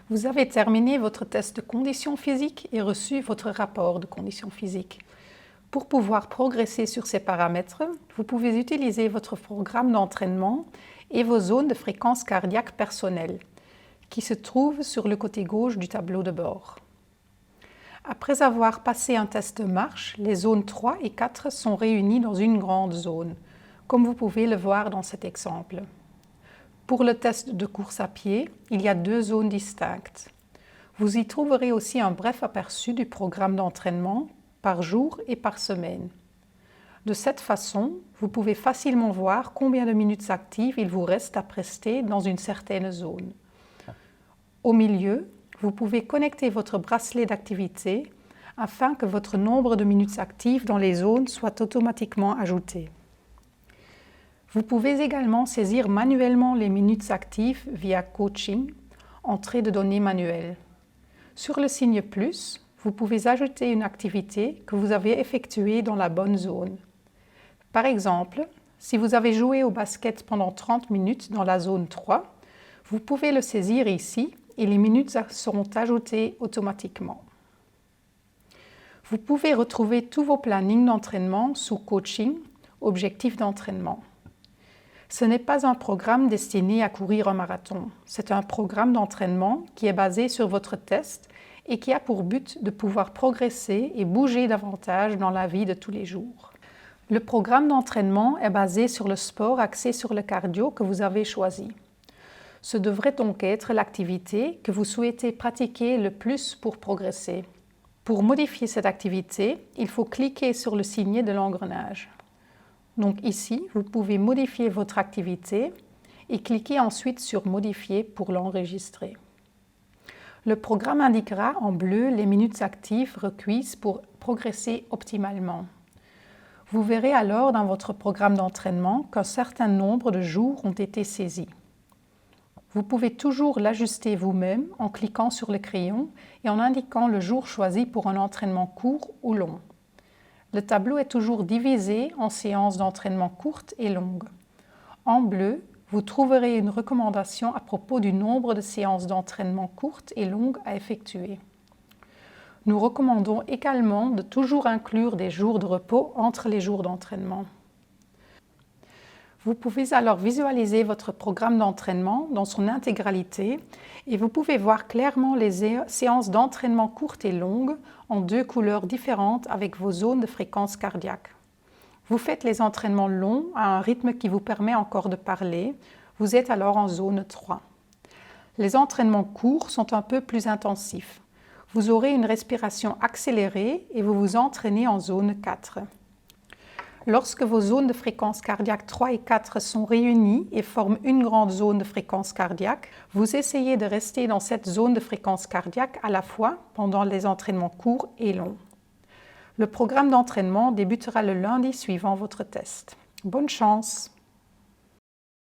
Vous avez terminé votre test de conditions physiques et reçu votre rapport de conditions physiques. Pour pouvoir progresser sur ces paramètres, vous pouvez utiliser votre programme d'entraînement et vos zones de fréquence cardiaque personnelles, qui se trouvent sur le côté gauche du tableau de bord. Après avoir passé un test de marche, les zones 3 et 4 sont réunies dans une grande zone, comme vous pouvez le voir dans cet exemple. Pour le test de course à pied, il y a deux zones distinctes. Vous y trouverez aussi un bref aperçu du programme d'entraînement par jour et par semaine. De cette façon, vous pouvez facilement voir combien de minutes actives il vous reste à prester dans une certaine zone. Au milieu, vous pouvez connecter votre bracelet d'activité afin que votre nombre de minutes actives dans les zones soit automatiquement ajouté. Vous pouvez également saisir manuellement les minutes actives via Coaching, entrée de données manuelle. Sur le signe plus, vous pouvez ajouter une activité que vous avez effectuée dans la bonne zone. Par exemple, si vous avez joué au basket pendant 30 minutes dans la zone 3, vous pouvez le saisir ici et les minutes seront ajoutées automatiquement. Vous pouvez retrouver tous vos plannings d'entraînement sous Coaching, objectif d'entraînement. Ce n'est pas un programme destiné à courir un marathon. C'est un programme d'entraînement qui est basé sur votre test et qui a pour but de pouvoir progresser et bouger davantage dans la vie de tous les jours. Le programme d'entraînement est basé sur le sport axé sur le cardio que vous avez choisi. Ce devrait donc être l'activité que vous souhaitez pratiquer le plus pour progresser. Pour modifier cette activité, il faut cliquer sur le signe de l'engrenage. Donc ici, vous pouvez modifier votre activité et cliquer ensuite sur « Modifier » pour l'enregistrer. Le programme indiquera en bleu les minutes actives requises pour progresser optimalement. Vous verrez alors dans votre programme d'entraînement qu'un certain nombre de jours ont été saisis. Vous pouvez toujours l'ajuster vous-même en cliquant sur le crayon et en indiquant le jour choisi pour un entraînement court ou long. Le tableau est toujours divisé en séances d'entraînement courtes et longues. En bleu, vous trouverez une recommandation à propos du nombre de séances d'entraînement courtes et longues à effectuer. Nous recommandons également de toujours inclure des jours de repos entre les jours d'entraînement. Vous pouvez alors visualiser votre programme d'entraînement dans son intégralité et vous pouvez voir clairement les séances d'entraînement courtes et longues en deux couleurs différentes avec vos zones de fréquence cardiaque. Vous faites les entraînements longs à un rythme qui vous permet encore de parler. Vous êtes alors en zone 3. Les entraînements courts sont un peu plus intensifs. Vous aurez une respiration accélérée et vous vous entraînez en zone 4. Lorsque vos zones de fréquence cardiaque 3 et 4 sont réunies et forment une grande zone de fréquence cardiaque, vous essayez de rester dans cette zone de fréquence cardiaque à la fois pendant les entraînements courts et longs. Le programme d'entraînement débutera le lundi suivant votre test. Bonne chance!